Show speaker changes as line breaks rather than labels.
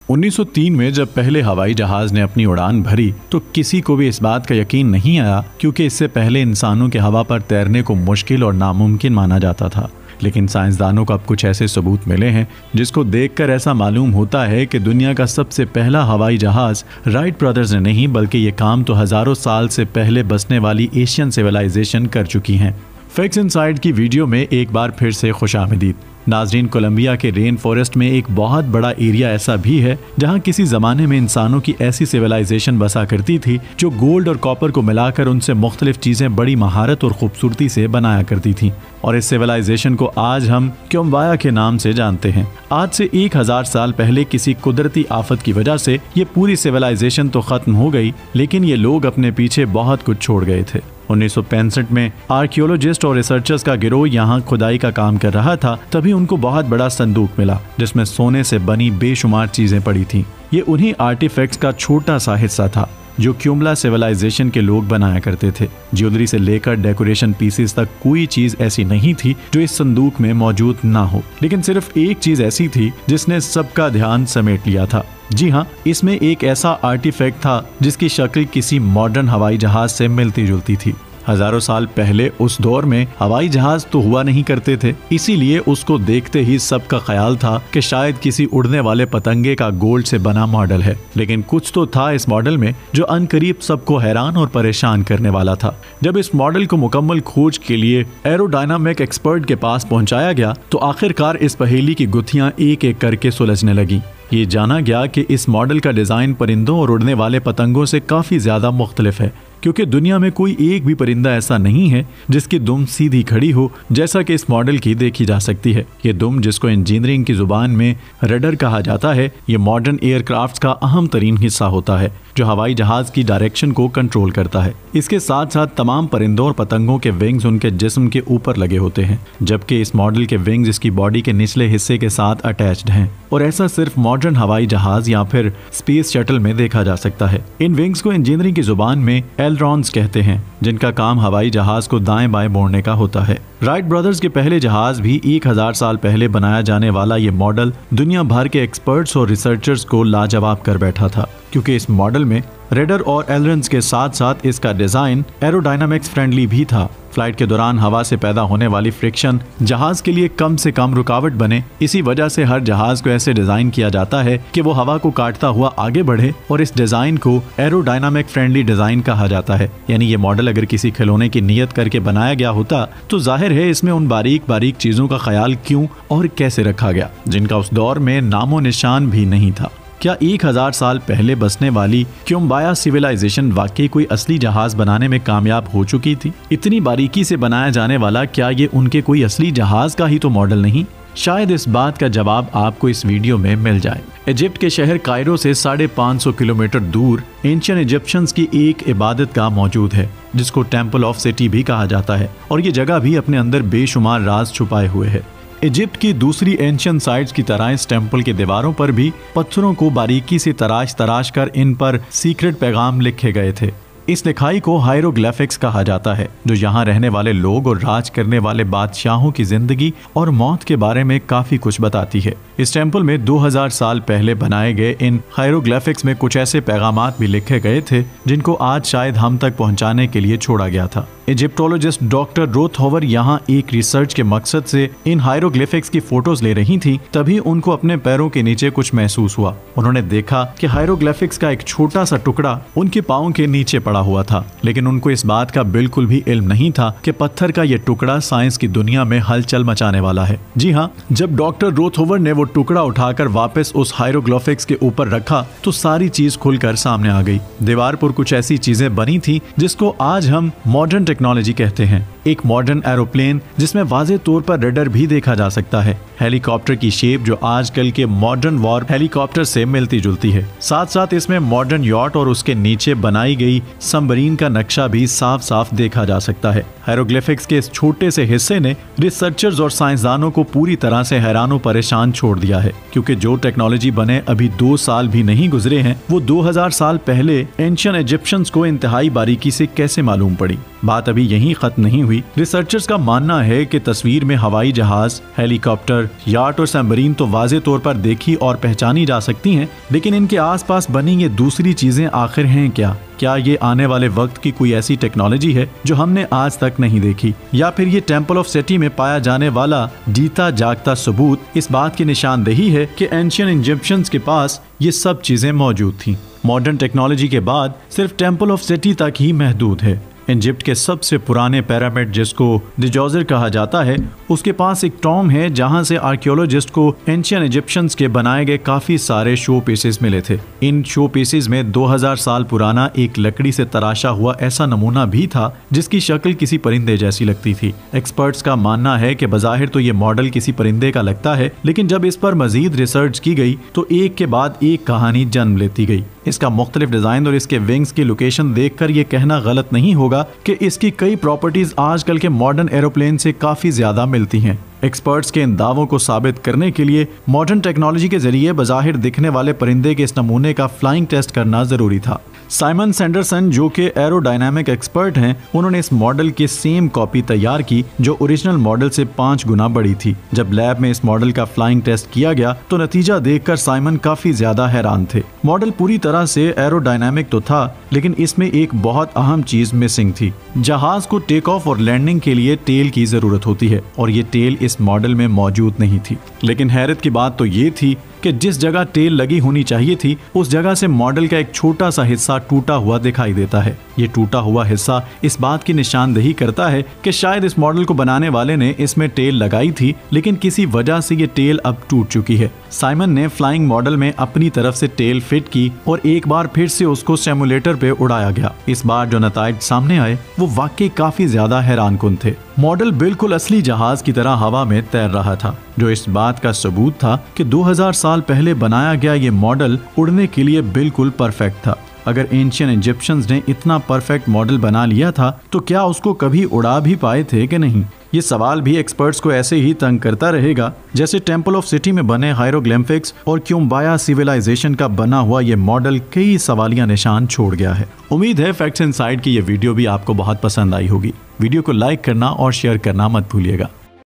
1903 में जब पहले हवाई जहाज ने अपनी उड़ान भरी तो किसी को भी इस बात का यकीन नहीं आया, क्योंकि इससे पहले इंसानों के हवा पर तैरने को मुश्किल और नामुमकिन माना जाता था। लेकिन साइंसदानों को अब कुछ ऐसे सबूत मिले हैं जिसको देखकर ऐसा मालूम होता है कि दुनिया का सबसे पहला हवाई जहाज राइट ब्रदर्स ने नहीं, बल्कि ये काम तो हजारों साल से पहले बसने वाली एशियन सिविलाइजेशन कर चुकी हैं। फैक्ट्स इनसाइड की वीडियो में एक बार फिर से खुशामदीद। नाजरीन, कोलंबिया के रेन फॉरेस्ट में एक बहुत बड़ा एरिया ऐसा भी है जहां किसी जमाने में इंसानों की ऐसी सिविलाइजेशन बसा करती थी जो गोल्ड और कॉपर को मिलाकर उनसे मुख्तलिफ चीजें बड़ी महारत और खूबसूरती से बनाया करती थी। और इस सिविलाइजेशन को आज हम क्योम्बाया के नाम से जानते हैं। आज से 1000 साल पहले किसी कुदरती आफत की वजह से ये पूरी सिविलाइजेशन तो खत्म हो गई, लेकिन ये लोग अपने पीछे बहुत कुछ छोड़ गए थे। 1965 में आर्कियोलॉजिस्ट और रिसर्चर्स का गिरोह यहाँ खुदाई का काम कर रहा था, तभी उनको बहुत बड़ा संदूक मिला जिसमें सोने से बनी बेशुमार चीजें पड़ी थी। ये उन्हीं आर्टिफैक्ट्स का छोटा सा हिस्सा था जो क्यूमला सिविलाइजेशन के लोग बनाया करते थे। ज्वेलरी से लेकर डेकोरेशन पीसेस तक कोई चीज ऐसी नहीं थी जो इस संदूक में मौजूद ना हो, लेकिन सिर्फ एक चीज ऐसी थी जिसने सबका ध्यान समेट लिया था। जी हाँ, इसमें एक ऐसा आर्टिफैक्ट था जिसकी शक्ल किसी मॉडर्न हवाई जहाज से मिलती जुलती थी। हजारों साल पहले उस दौर में हवाई जहाज तो हुआ नहीं करते थे, इसीलिए उसको देखते ही सबका ख्याल था कि शायद किसी उड़ने वाले पतंगे का गोल्ड से बना मॉडल है। लेकिन कुछ तो था इस मॉडल में जो अनकरीब सबको हैरान और परेशान करने वाला था। जब इस मॉडल को मुकम्मल खोज के लिए एरोडायनामिक एक्सपर्ट के पास पहुंचाया गया तो आखिरकार इस पहेली की गुत्थियां एक एक करके सुलझने लगी। ये जाना गया कि इस मॉडल का डिजाइन परिंदों और उड़ने वाले पतंगों से काफी ज्यादा मुख्तलिफ है, क्योंकि दुनिया में कोई एक भी परिंदा ऐसा नहीं है जिसकी दुम सीधी खड़ी हो जैसा कि इस मॉडल की देखी जा सकती है। ये दुम, जिसको इंजीनियरिंग की जुबान में रडर कहा जाता है, ये मॉडर्न एयरक्राफ्ट्स का अहम तरीन हिस्सा होता है जो हवाई जहाज की डायरेक्शन को कंट्रोल करता है। इसके साथ साथ तमाम परिंदों और पतंगों के विंग्स उनके जिस्म के ऊपर लगे होते हैं, जबकि इस मॉडल के विंग्स इसकी बॉडी के निचले हिस्से के साथ अटैच्ड हैं। और ऐसा सिर्फ मॉडर्न हवाई जहाज या फिर स्पेस शटल में देखा जा सकता है। इन विंग्स को इंजीनियरिंग की जुबान में एलरॉन्स कहते हैं, जिनका काम हवाई जहाज को दाएं बाएं मोड़ने का होता है। राइट ब्रदर्स के पहले जहाज भी 1000 साल पहले बनाया जाने वाला ये मॉडल दुनिया भर के एक्सपर्ट्स और रिसर्चर्स को लाजवाब कर बैठा था, क्योंकि इस मॉडल में रेडर और एलरन्स के साथ साथ इसका डिजाइन एरोडायनामिक्स फ्रेंडली भी था। फ्लाइट के दौरान हवा से पैदा होने वाली फ्रिक्शन जहाज के लिए कम से कम रुकावट बने, इसी वजह से हर जहाज को ऐसे डिजाइन किया जाता है कि वो हवा को काटता हुआ आगे बढ़े, और इस डिजाइन को एरोडायनामिक फ्रेंडली डिजाइन कहा जाता है। यानी ये मॉडल अगर किसी खिलौने की नियत करके बनाया गया होता तो जाहिर है इसमें उन बारीक बारीक चीजों का ख्याल क्यों और कैसे रखा गया जिनका उस दौर में नामो निशान भी नहीं था। क्या 1000 साल पहले बसने वाली क्योम्बाया सिविलाइजेशन वाकई कोई असली जहाज बनाने में कामयाब हो चुकी थी? इतनी बारीकी से बनाया जाने वाला क्या ये उनके कोई असली जहाज का ही तो मॉडल नहीं? शायद इस बात का जवाब आपको इस वीडियो में मिल जाए। इजिप्ट के शहर कायरो से 550 किलोमीटर दूर एंशियंट इजिप्शियंस की एक इबादत गाह मौजूद है जिसको टेम्पल ऑफ सिटी भी कहा जाता है, और ये जगह भी अपने अंदर बेशुमार राज छुपाए हुए है। इजिप्ट की दूसरी एंशियंट साइट्स की तरह इस टेम्पल के दीवारों पर भी पत्थरों को बारीकी से तराश कर इन पर सीक्रेट पैगाम लिखे गए थे। इस लिखाई को हायरोग्लिफिक्स कहा जाता है, जो यहाँ रहने वाले लोग और राज करने वाले बादशाहों की जिंदगी और मौत के बारे में काफी कुछ बताती है। इस टेम्पल में 2000 साल पहले बनाए गए इन हायरोग्लिफिक्स में कुछ ऐसे पैगामात भी लिखे गए थे जिनको आज शायद हम तक पहुंचाने के लिए छोड़ा गया था। इजिप्टोलॉजिस्ट डॉक्टर रोथ होवर यहाँ एक रिसर्च के मकसद से इन हायरोग्लिफिक्स की फोटोज ले रही थी, तभी उनको अपने पैरों के नीचे कुछ महसूस हुआ। उन्होंने देखा कि हायरोग्लिफिक्स का एक छोटा सा टुकड़ा उनके पाँव के नीचे पड़ा हुआ था, लेकिन उनको इस बात का बिल्कुल भी इल्म नहीं था कि पत्थर का ये टुकड़ा साइंस की दुनिया में हलचल मचाने वाला है। जी हाँ, जब डॉक्टर रोथ होवर ने वो टुकड़ा उठाकर वापस उस हायरोग्लिफिक्स के ऊपर रखा तो सारी चीज खुलकर सामने आ गई। दीवार पर कुछ ऐसी चीजें बनी थी जिसको आज हम मॉडर्न टेक्नोलॉजी कहते हैं। एक मॉडर्न एरोप्लेन जिसमें वाज़ेह तौर पर रडर भी देखा जा सकता है। हेलीकॉप्टर की शेप जो आजकल के मॉडर्न वॉर हेलीकॉप्टर से मिलती जुलती है। साथ साथ इसमें मॉडर्न यॉट और उसके नीचे बनाई गई सबमरीन का नक्शा भी साफ साफ देखा जा सकता है। हायरोग्लिफिक्स के इस छोटे से हिस्से ने रिसर्चर्स और साइंसदानों को पूरी तरह से हैरान और परेशान छोड़ दिया है, क्योंकि जो टेक्नोलॉजी बने अभी 2 साल भी नहीं गुजरे हैं, वो 2000 साल पहले एंशियंट इजिप्शियंस को इंतहाई बारीकी से कैसे मालूम पड़ी। बात अभी यहीं खत्म नहीं हुई। रिसर्चर्स का मानना है कि तस्वीर में हवाई जहाज, हेलीकॉप्टर, याट और सबमरीन तो वाज़े तौर पर देखी और पहचानी जा सकती हैं, लेकिन इनके आसपास बनी ये दूसरी चीजें आखिर हैं क्या? क्या ये आने वाले वक्त की कोई ऐसी टेक्नोलॉजी है जो हमने आज तक नहीं देखी, या फिर ये टेम्पल ऑफ सेटी में पाया जाने वाला जीता जागता सबूत इस बात की निशानदेही है कि एंशियंट इजिप्शियंस के पास ये सब चीजें मौजूद थीं। मॉडर्न टेक्नोलॉजी के बाद सिर्फ टेम्पल ऑफ सेटी तक ही महदूद है। इजिप्ट के सबसे पुराने पिरामिड, जिसको दिजोजर कहा जाता है, उसके पास एक टॉम है जहां से आर्कियोलॉजिस्ट को एंशियंट इजिप्शियंस के बनाए गए काफी सारे शो पीसेस मिले थे। इन शो पीसेस में 2000 साल पुराना एक लकड़ी से तराशा हुआ ऐसा नमूना भी था जिसकी शक्ल किसी परिंदे जैसी लगती थी। एक्सपर्ट्स का मानना है कि बज़ाहिर तो ये मॉडल किसी परिंदे का लगता है, लेकिन जब इस पर मजीद रिसर्च की गई तो एक के बाद एक कहानी जन्म लेती गई। इसका मुख्तलिफ डिजाइन और इसके विंग्स की लोकेशन देखकर ये कहना गलत नहीं होगा कि इसकी कई प्रॉपर्टीज आजकल के मॉडर्न एरोप्लेन से काफी ज्यादा मिलती हैं। एक्सपर्ट्स के इन दावों को साबित करने के लिए मॉडर्न टेक्नोलॉजी के जरिए बज़ाहिर दिखने वाले परिंदे के इस नमूने का फ्लाइंग टेस्ट करना जरूरी था। साइमन सैंडरसन, जो कि एरोडायनामिक एक्सपर्ट हैं, उन्होंने इस मॉडल की सेम कॉपी तैयार की जो ओरिजिनल मॉडल से 5 गुना बड़ी थी। जब लैब में इस मॉडल का फ्लाइंग टेस्ट किया गया तो नतीजा देखकर साइमन काफी ज्यादा हैरान थे। मॉडल पूरी तरह से एरोडायनामिक तो था, लेकिन इसमें एक बहुत अहम चीज मिसिंग थी। जहाज को टेक ऑफ और लैंडिंग के लिए टेल की जरूरत होती है और ये टेल इस मॉडल में मौजूद नहीं थी। लेकिन हैरत की बात तो ये थी कि जिस जगह टेल लगी होनी चाहिए थी उस जगह से मॉडल का एक छोटा सा हिस्सा टूटा हुआ दिखाई देता है। ये टूटा हुआ हिस्सा इस बात की निशानदेही करता है कि शायद इस मॉडल को बनाने वाले ने इसमें टेल लगाई थी, लेकिन किसी वजह से ये टेल अब टूट चुकी है। साइमन ने फ्लाइंग मॉडल में अपनी तरफ से टेल फिट की और एक बार फिर से उसको सिमुलेटर पे उड़ाया गया। इस बार जो नताइज सामने आए वो वाकई काफी ज्यादा हैरानकुन थे। मॉडल बिल्कुल असली जहाज की तरह हवा में तैर रहा था, जो इस बात का सबूत था कि 2000 साल पहले बनाया गया ये मॉडल उड़ने के लिए बिल्कुल परफेक्ट था। अगर एंशियंट इजिप्शियंस ने इतना परफेक्ट मॉडल बना लिया था तो क्या उसको कभी उड़ा भी पाए थे कि नहीं? ये सवाल भी एक्सपर्ट्स को ऐसे ही तंग करता रहेगा जैसे टेम्पल ऑफ सिटी में बने हायरोग्लिम्फिक्स और क्यूम्बाया सिविलाइजेशन का बना हुआ ये मॉडल कई सवालिया निशान छोड़ गया है। उम्मीद है फैक्ट्स इनसाइड की ये वीडियो भी आपको बहुत पसंद आई होगी। वीडियो को लाइक करना और शेयर करना मत भूलिएगा।